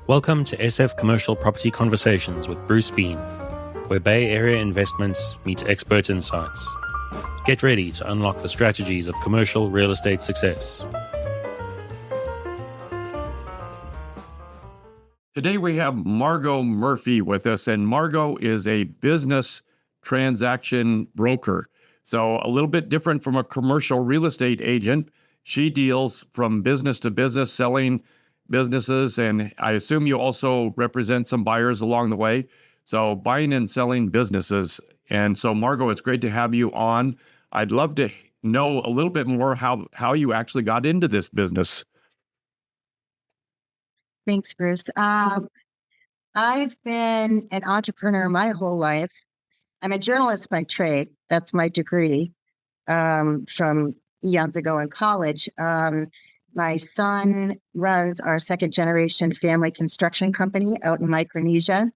Welcome to SF Commercial Property Conversations with Bruce Bean, where Bay Area investments meet expert insights. Get ready to unlock the strategies of commercial real estate success. Today we have Margot Murphy with us, and Margot is a business transaction broker. So a little bit different from a commercial real estate agent. She deals from business to business, selling businesses, and I assume you also represent some buyers along the way. So buying and selling businesses. And so Margot, it's great to have you on. I'd love to know a little bit more how you actually got into this business. Thanks, Bruce. I've been an entrepreneur my whole life. I'm a journalist by trade. That's my degree from eons ago in college. My son runs our second generation family construction company out in Micronesia.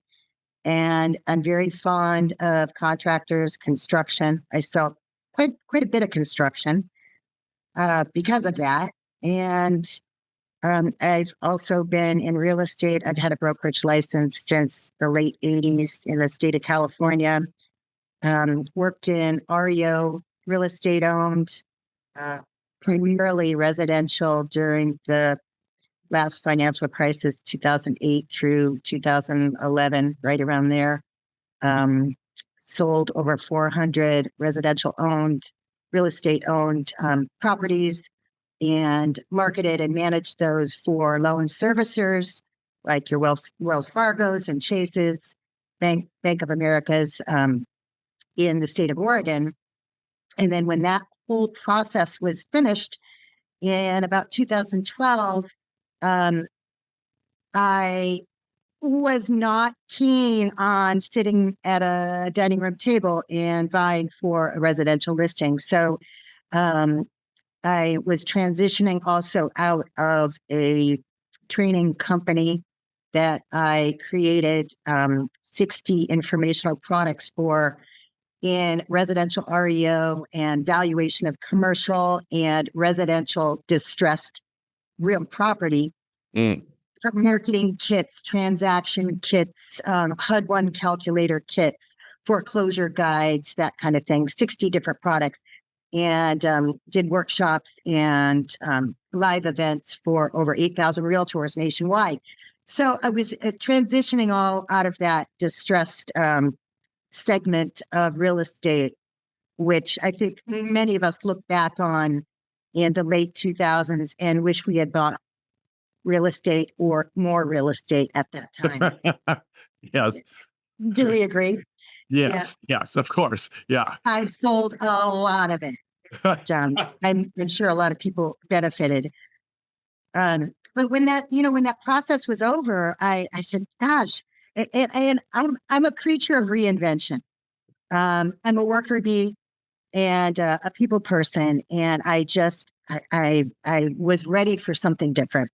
And I'm very fond of contractors, construction. I sell quite a bit of construction because of that. And I've also been in real estate. I've had a brokerage license since the late 80s in the state of California. Worked in REO, real estate owned, primarily residential during the last financial crisis, 2008 through 2011, right around there. Sold over 400 residential owned, real estate owned properties, and marketed and managed those for loan servicers like your Wells Fargo's and Chase's, Bank of America's in the state of Oregon. And then when that whole process was finished in about 2012, I was not keen on sitting at a dining room table and vying for a residential listing. So I was transitioning also out of a training company that I created 60 informational products for in residential REO and valuation of commercial and residential distressed real property. Marketing kits, transaction kits, HUD-1 calculator kits, foreclosure guides, that kind of thing, 60 different products. And did workshops and live events for over 8,000 realtors nationwide. So I was transitioning all out of that distressed segment of real estate, which I think many of us look back on in the late 2000s and wish we had bought real estate or more real estate at that time. Yes. Do we agree? Yes. Yeah. Yes, of course. Yeah. I sold a lot of it. I'm sure a lot of people benefited. But when that process was over, I said, gosh, and I'm a creature of reinvention. I'm a worker bee and a people person. And I was ready for something different.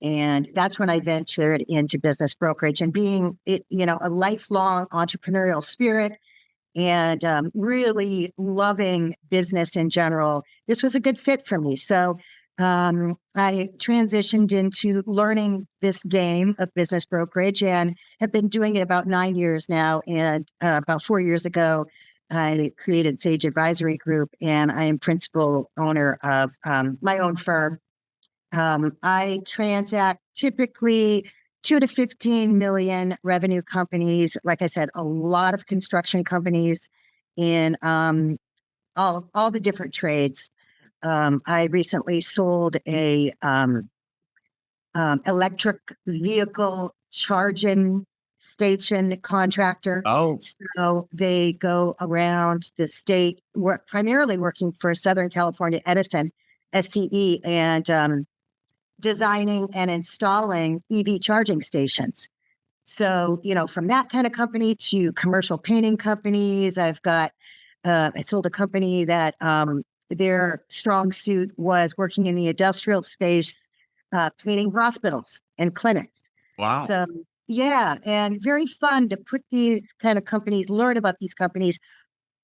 And that's when I ventured into business brokerage and being, a lifelong entrepreneurial spirit and really loving business in general. This was a good fit for me. So I transitioned into learning this game of business brokerage and have been doing it about 9 years now. And about 4 years ago, I created Sage Advisory Group, and I am principal owner of my own firm. I transact typically 2 to 15 million revenue companies. Like I said, a lot of construction companies in all the different trades. I recently sold a electric vehicle charging station contractor. Oh, So they go around the state, primarily working for Southern California Edison, SCE, and designing and installing EV charging stations. So, from that kind of company to commercial painting companies, I sold a company that their strong suit was working in the industrial space, painting hospitals and clinics. wow. So, yeah, and very fun to put these kind of companies, learn about these companies,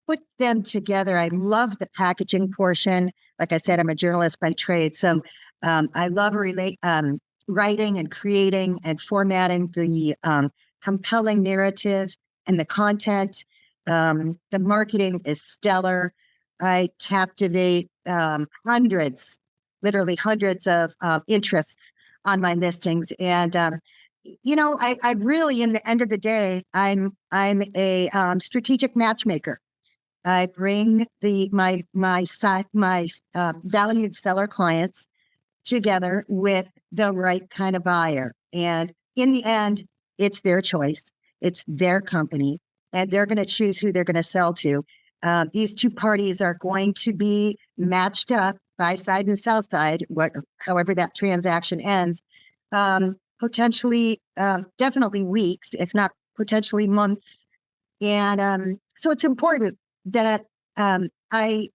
put them together. I love the packaging portion. Like I said, I'm a journalist by trade. So I love writing and creating and formatting the compelling narrative and the content. The marketing is stellar. I captivate literally hundreds of interests on my listings. And, I really, in the end of the day, I'm a strategic matchmaker. I bring my valued seller clients together with the right kind of buyer. And in the end, it's their choice. It's their company, and they're going to choose who they're going to sell to. These two parties are going to be matched up, buy side and sell side, however that transaction ends, potentially, definitely weeks, if not potentially months. And so it's important that I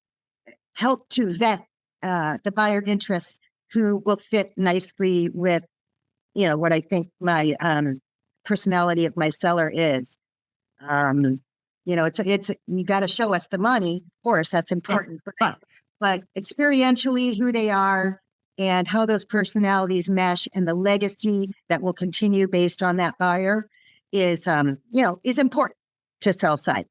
help to vet the buyer interests who will fit nicely with, what I think my personality of my seller is. It's you got to show us the money, of course, that's important, but experientially who they are and how those personalities mesh and the legacy that will continue based on that buyer is important to sell side.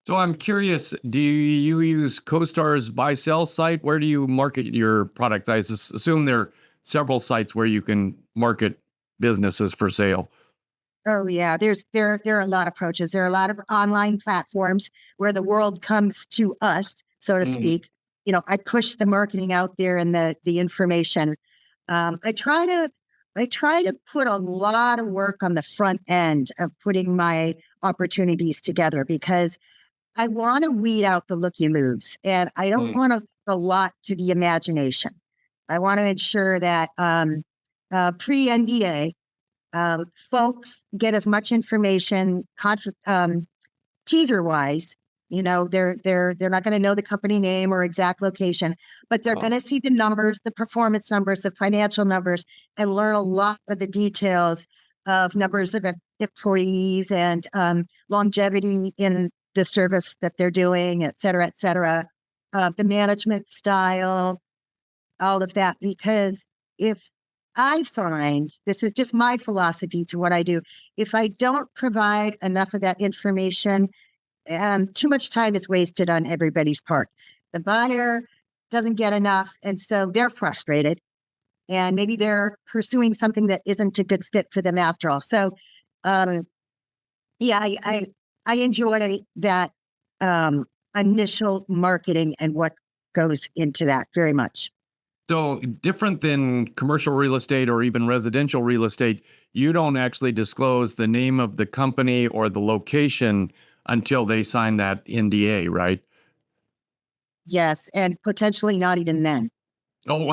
So I'm curious, do you use CoStar's buy-sell site? Where do you market your product? I assume there are several sites where you can market businesses for sale. Oh yeah, there are a lot of approaches. There are a lot of online platforms where the world comes to us, so to speak. I push the marketing out there and the information. I try to put a lot of work on the front end of putting my opportunities together because I want to weed out the looky-loos, and I don't want to leave a lot to the imagination. I want to ensure that pre-NDA, folks get as much information teaser-wise. They're not going to know the company name or exact location, but they're going to see the numbers, the performance numbers, the financial numbers, and learn a lot of the details of numbers of employees and longevity in the service that they're doing, et cetera, the management style, all of that. Because if I find, this is just my philosophy to what I do, if I don't provide enough of that information, too much time is wasted on everybody's part. The buyer doesn't get enough, and so they're frustrated, and maybe they're pursuing something that isn't a good fit for them after all. So, I enjoy that initial marketing and what goes into that very much. So different than commercial real estate or even residential real estate, you don't actually disclose the name of the company or the location until they sign that NDA, right? Yes, and potentially not even then. Oh,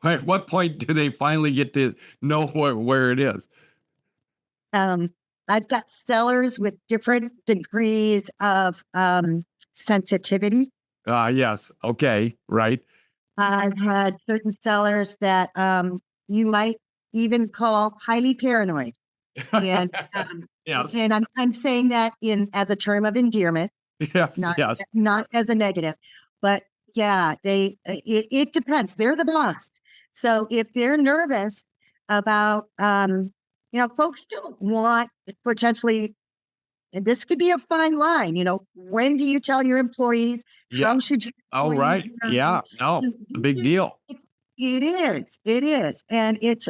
at what point do they finally get to know where it is? I've got sellers with different degrees of sensitivity. Yes. Okay. Right. I've had certain sellers that you might even call highly paranoid, and Yes. and I'm saying that in as a term of endearment, Yes. not Yes. not as a negative. But yeah, it depends. They're the boss, so if they're nervous about folks don't want potentially. And this could be a fine line. When do you tell your employees? Yeah. How should your Oh, employees right. know? Yeah. No, a big It's- deal. It is. It is. And it's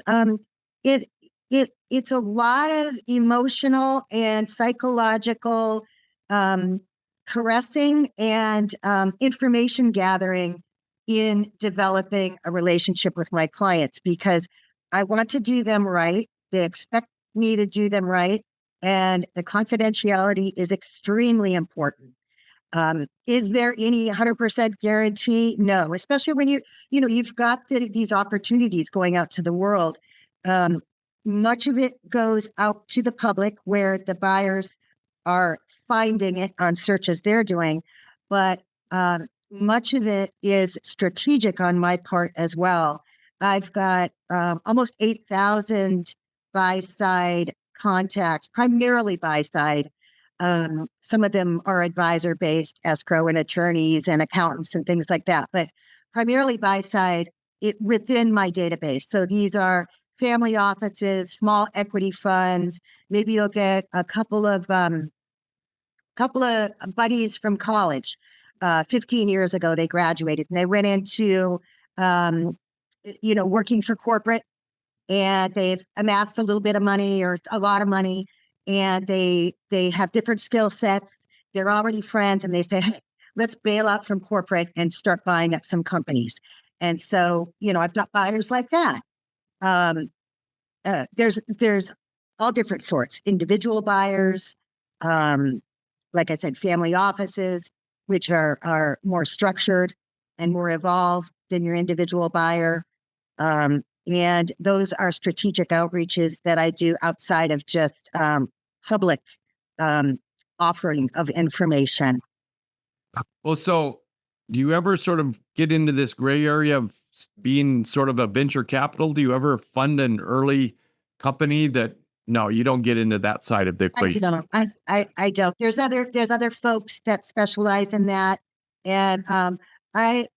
a lot of emotional and psychological um, caressing and information gathering in developing a relationship with my clients because I want to do them right. They expect me to do them right. And the confidentiality is extremely important. Is there any 100% guarantee? No, especially when you've got these opportunities going out to the world. Um, Much of it goes out to the public where the buyers are finding it on searches they're doing, but much of it is strategic on my part as well. I've got almost 8,000 buy side contacts, primarily buy side. Some of them are advisor based, escrow and attorneys and accountants and things like that, but primarily buy side within my database. So these are family offices, small equity funds. Maybe you'll get a couple of buddies from college. 15 years ago, they graduated and they went into, working for corporate, and they've amassed a little bit of money or a lot of money, and they have different skill sets. They're already friends, and they say, "Hey, let's bail out from corporate and start buying up some companies." And so, I've got buyers like that. Um, there's all different sorts, individual buyers, like I said, family offices, which are more structured and more evolved than your individual buyer. And those are strategic outreaches that I do outside of just public offering of information. Well, so do you ever sort of get into this gray area of being sort of a venture capital? Do you ever fund an early company that, no, you don't get into that side of the I equation? don't. I don't. There's other folks that specialize in that, and I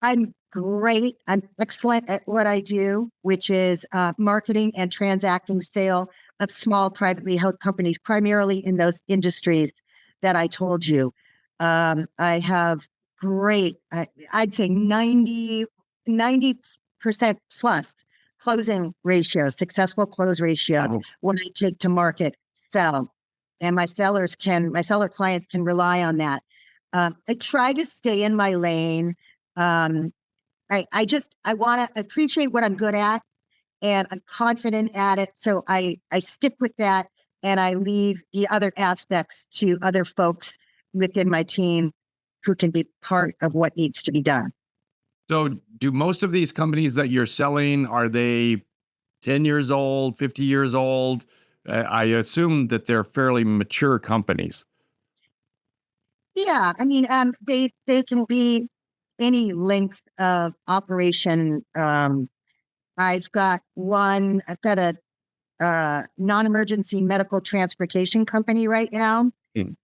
I'm great. I'm excellent at what I do, which is marketing and transacting sale of small privately held companies, primarily in those industries that I told you. I have great, I'd say 90% plus closing ratios, successful close ratios Oh, when I take to market, sell. And my seller clients can rely on that. I try to stay in my lane. Um, I want to appreciate what I'm good at, and I'm confident at it. So I stick with that, and I leave the other aspects to other folks within my team who can be part of what needs to be done. so do most of these companies that you're selling, are they 10 years old, 50 years old? I assume that they're fairly mature companies. Yeah, I mean, they can be any length of operation. I've got a non-emergency medical transportation company right now. Mm.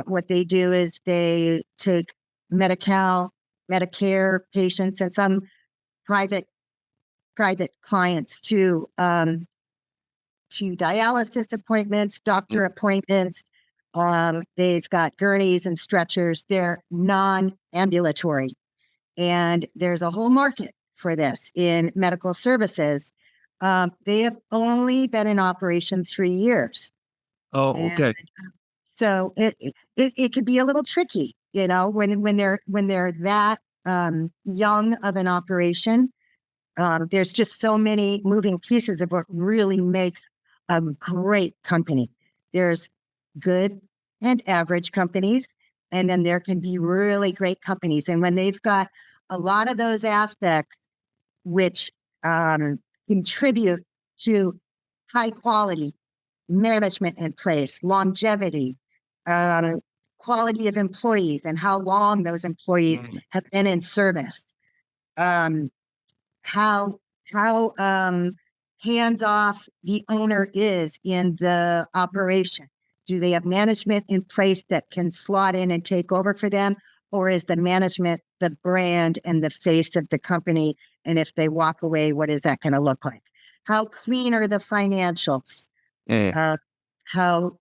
What they do is they take Medi-Cal, Medicare patients, and some private clients to dialysis appointments, doctor appointments. They've got gurneys and stretchers. They're non-ambulatory, and there's a whole market for this in medical services. They have only been in operation 3 years. Oh, And okay. so it could be a little tricky, when they're that young of an operation. There's just so many moving pieces of what really makes a great company. There's good and average companies, and then there can be really great companies. And when they've got a lot of those aspects, which contribute to high quality management in place, longevity, um, quality of employees, and how long those employees Mm. have been in service. Um, how hands off the owner is in the operation. Do they have management in place that can slot in and take over for them? Or is the management the brand and the face of the company? And if they walk away, what is that going to look like? How clean are the financials? Yeah. Uh, how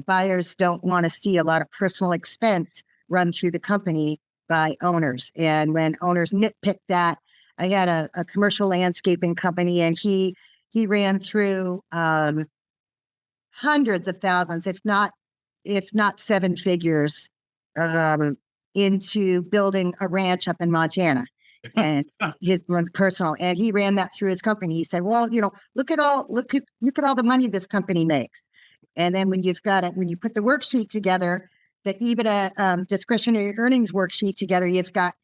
buyers don't want to see a lot of personal expense run through the company by owners. And when owners nitpick that, I had a commercial landscaping company, and he ran through hundreds of thousands, if not seven figures, um, into building a ranch up in Montana. And his own personal, and he ran that through his company. He said, "Well, look at all the money this company makes." And then when you put the worksheet together, the EBITDA discretionary earnings worksheet together, you've got,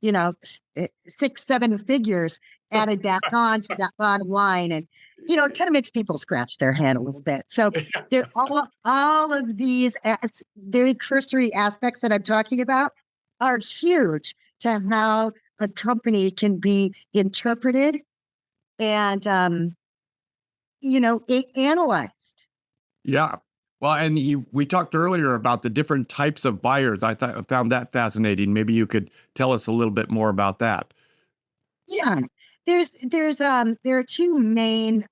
6, 7 figures added back on to that bottom line. And, it kind of makes people scratch their head a little bit. So there all of these very cursory aspects that I'm talking about are huge to how a company can be interpreted and, analyzed. Yeah. Well, and we talked earlier about the different types of buyers. I found that fascinating. Maybe you could tell us a little bit more about that. Yeah. There are two main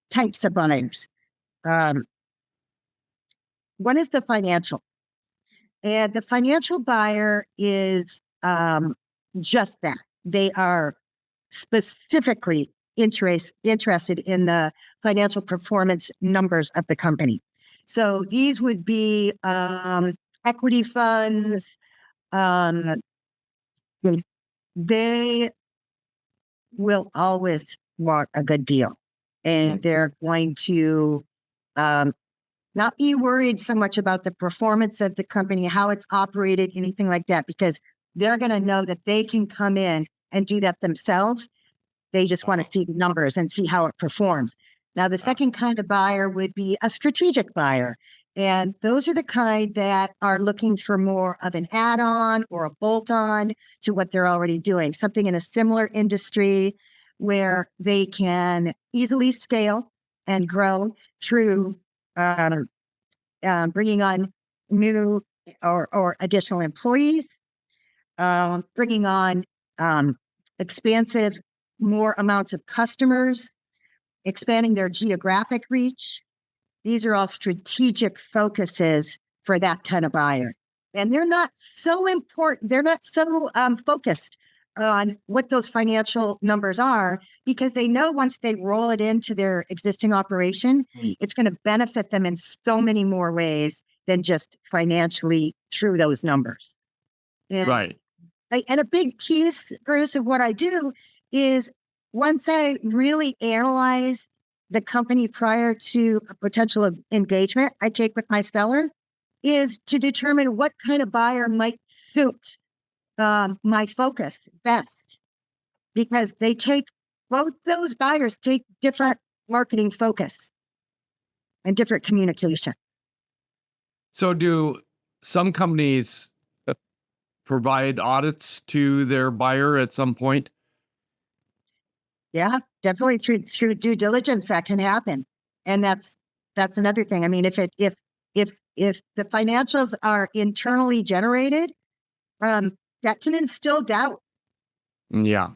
types of buyers. Um, One is the financial, and the financial buyer is just that. They are specifically interested in the financial performance numbers of the company. So these would be equity funds. Um, they will always want a good deal, and they're going to um, not be worried so much about the performance of the company, how it's operated, anything like that, because they're going to know that they can come in and do that themselves. They just want to see the numbers and see how it performs. Now, the second kind of buyer would be a strategic buyer. And those are the kind that are looking for more of an add-on or a bolt-on to what they're already doing, something in a similar industry where they can easily scale and grow through bringing on new or additional employees, bringing on expansive more amounts of customers, expanding their geographic reach. These are all strategic focuses for that kind of buyer. And they're not so important. They're not so focused on what those financial numbers are, because they know once they roll it into their existing operation, it's going to benefit them in so many more ways than just financially through those numbers. And, Right. and a big piece, Bruce, of what I do is once I really analyze the company prior to a potential engagement I take with my seller, is to determine what kind of buyer might suit my focus best, because both those buyers take different marketing focus and different communication. So do some companies provide audits to their buyer at some point? Yeah, definitely through due diligence that can happen, and that's another thing. I mean, if the financials are internally generated, that can instill doubt, Yeah.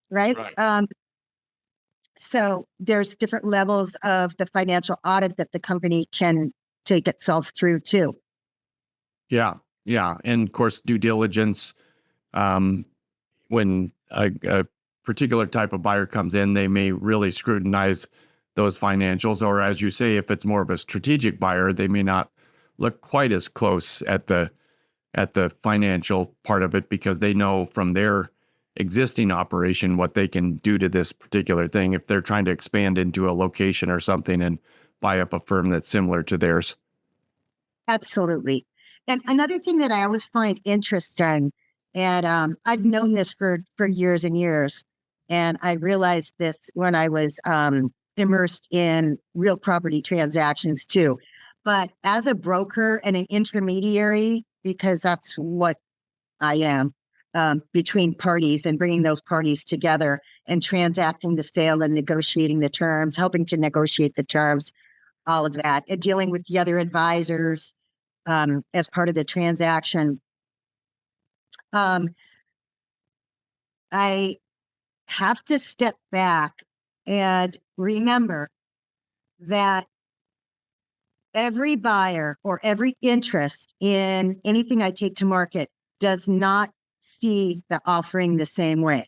right? Right. So there's different levels of the financial audit that the company can take itself through too. Yeah. Yeah. And of course, due diligence, um, when a particular type of buyer comes in, they may really scrutinize those financials. Or as you say, if it's more of a strategic buyer, they may not look quite as close at the financial part of it, because they know from their existing operation what they can do to this particular thing if they're trying to expand into a location or something and buy up a firm that's similar to theirs. Absolutely. And another thing that I always find interesting, and I've known this for years and years, and I realized this when I was immersed in real property transactions too. But as a broker and an intermediary, because that's what I am, between parties and bringing those parties together and transacting the sale and negotiating the terms, helping to negotiate the terms, all of that, and dealing with the other advisors as part of the transaction. Um, I have to step back and remember that every buyer or every interest in anything I take to market does not see the offering the same way.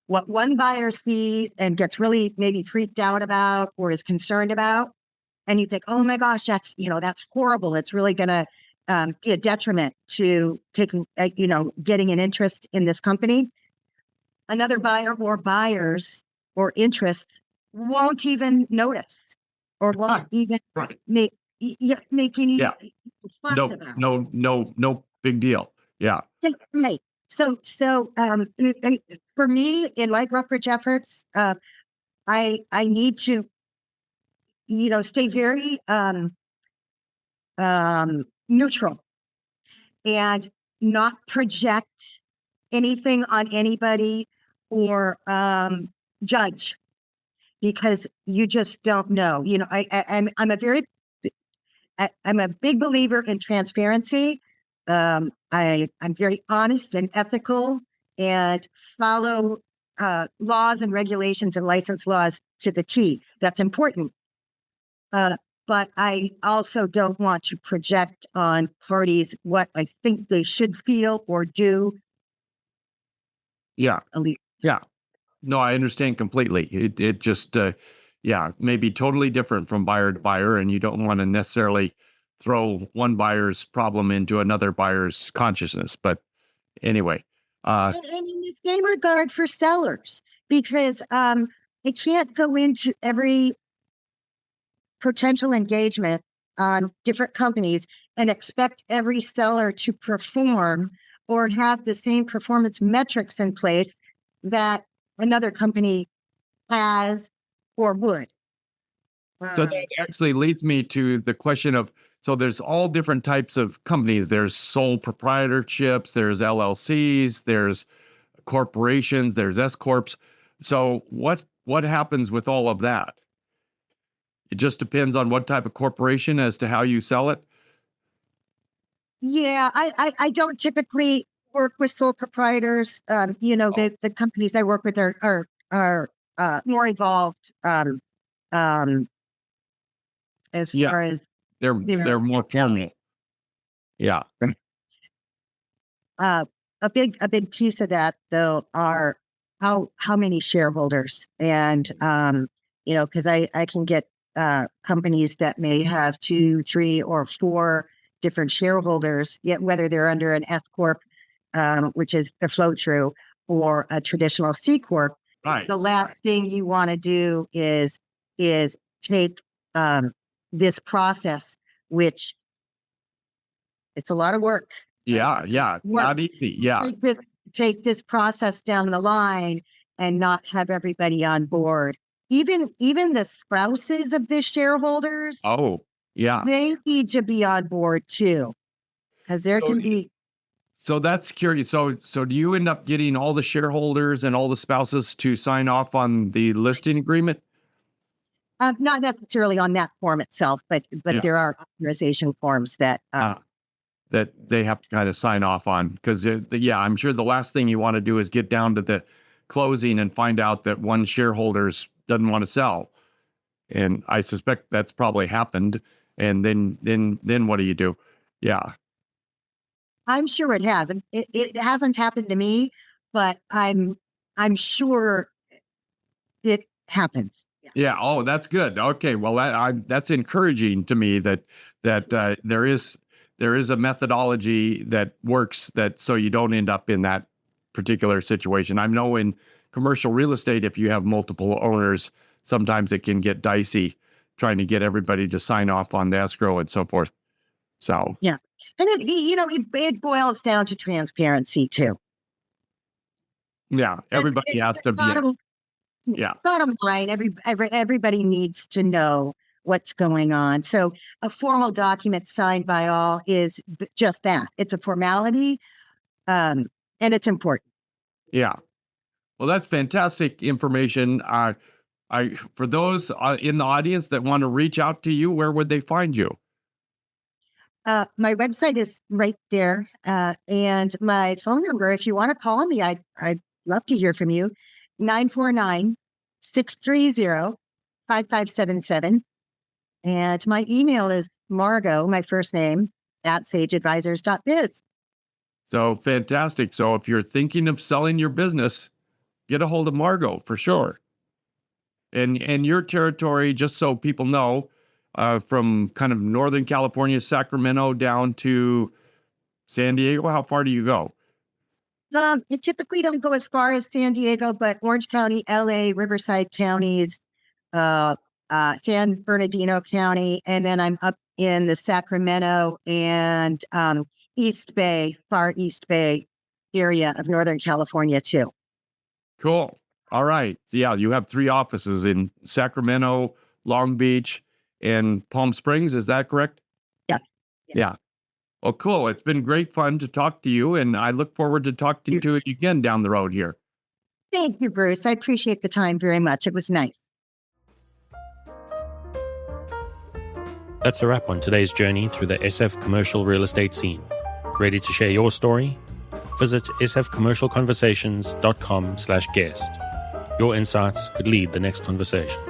What one buyer sees and gets really maybe freaked out about or is concerned about, and you think, oh my gosh, that's horrible. It's really going to be a detriment to taking, getting an interest in this company. Another buyer or buyers or interests won't even notice or won't even Right. make any Yeah. fuss No, about. no big deal. Yeah. Right. So for me in my brokerage efforts, I need to stay very neutral and not project anything on anybody or judge, because you just don't know. I'm a big believer in transparency. I'm very honest and ethical and follow laws and regulations and license laws to the T. That's important. But I also don't want to project on parties what I think they should feel or do. Yeah. Yeah. No, I understand completely. It just, may be totally different from buyer to buyer, and you don't want to necessarily throw one buyer's problem into another buyer's consciousness. But anyway, And in the same regard for sellers, because they can't go into every potential engagement on different companies and expect every seller to perform or have the same performance metrics in place that another company has or would. so that actually leads me to the question of, so there's all different types of companies. There's sole proprietorships, there's LLCs, there's corporations, there's S corps. So what happens with all of that? It just depends on what type of corporation as to how you sell it. Yeah, I don't typically work with sole proprietors. The companies I work with are more evolved as Yeah. far as They're more formal. Yeah. a big piece of that though are how many shareholders, and because I can get companies that may have 2, 3, or 4 different shareholders, yet whether they're under an S corp, which is the flow through, or a traditional C corp. Right. The last thing you want to do is take this process, which it's a lot of work. Yeah. Yeah. Not easy. Yeah. Take this process down the line and not have everybody on board. Even the spouses of the shareholders, Oh, yeah. they need to be on board too, because there can be. So that's curious. So do you end up getting all the shareholders and all the spouses to sign off on the listing agreement? Not necessarily on that form itself, but Yeah. there are authorization forms that. That they have to kind of sign off on, because I'm sure the last thing you want to do is get down to the closing and find out that one shareholders doesn't want to sell, and I suspect that's probably happened. And then what do you do? Yeah, I'm sure it has. It hasn't happened to me, but I'm sure it happens. yeah. Oh, that's good. Okay, well, that's encouraging to me that there is a methodology that works, that so you don't end up in that particular situation. I know in commercial real estate, if you have multiple owners, sometimes it can get dicey trying to get everybody to sign off on the escrow and so forth. So Yeah, and it boils down to transparency too. yeah, everybody has to be. Yeah. Bottom line, everybody needs to know what's going on. So a formal document signed by all is just that. It's a formality, and it's important. Yeah. Well, that's fantastic information. For those in the audience that want to reach out to you, where would they find you? My website is right there, and my phone number, if you want to call me, I'd love to hear from you. 949-630-5577. And my email is Margot, my first name, @sageadvisors.biz. So fantastic. So if you're thinking of selling your business, get a hold of Margot for sure. And your territory, just so people know, from kind of Northern California, Sacramento down to San Diego, how far do you go? You typically don't go as far as San Diego, but Orange County, LA, Riverside counties, San Bernardino County, and then I'm up in the Sacramento and East Bay, far East Bay area of Northern California too. Cool. All right. So yeah, you have 3 offices in Sacramento, Long Beach, and Palm Springs. Is that correct? Yeah. Well, cool. It's been great fun to talk to you, and I look forward to talking to you again down the road here. Thank you, Bruce. I appreciate the time very much. It was nice. That's a wrap on today's journey through the SF commercial real estate scene. Ready to share your story? Visit sfcommercialconversations.com/guest. Your insights could lead the next conversation.